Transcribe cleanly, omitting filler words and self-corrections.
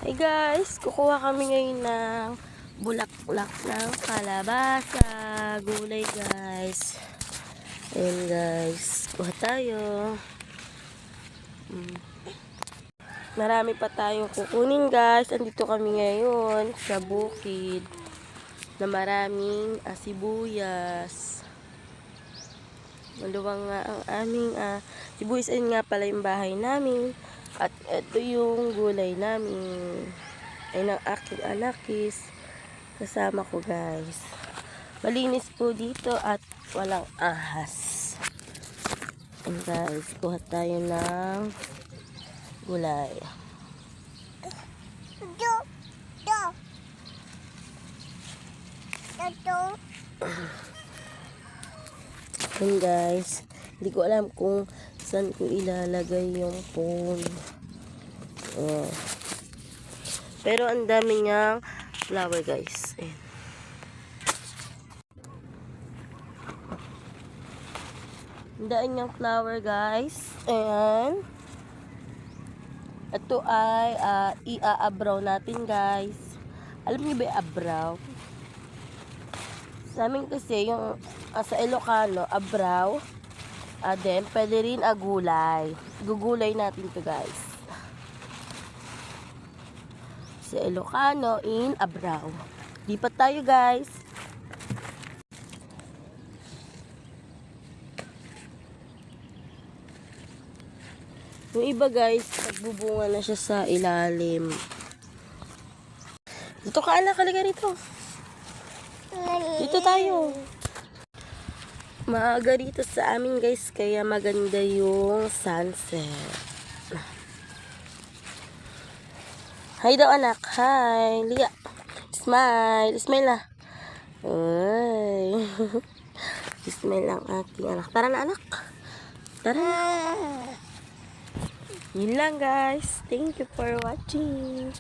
Hey guys, kukuha kami ngayon ng bulaklak ng kalabasa. Gulay guys. Ayan guys, kuha tayo. Marami pa tayong kukunin guys. Andito kami ngayon sa bukid na maraming sibuyas. Maluwang nga ang aming sibuyas. Ayun nga pala yung bahay namin. At ito yung gulay namin. Ay ng aking anakis. Kasama ko guys. Malinis po dito at walang ahas. And guys, kuha tayo ng gulay. And guys, hindi ko alam kung saan ko ilalagay yung phone. Pero ang dami niyang flower guys. Ayan. Ang dami niyang flower guys. Ayan. Ito ay i-abraw natin guys. Alam niyo ba yung abraw? Sa amin kasi yung sa Ilocano, abraw. Then, pwede rin gulay. Gugulay natin to guys. Sa Ilocano, in abraw. Lipat tayo guys. Yung iba guys, nagbubunga na siya sa ilalim. Dito ka anak, halika rito. Dito tayo. Maaga rito sa amin guys, kaya maganda yung sunset. Hi daw anak, hi. Liya. Smile, smile na. Uy. Smile ang aking anak. Tara na anak. Tara na. Yun lang guys. Thank you for watching.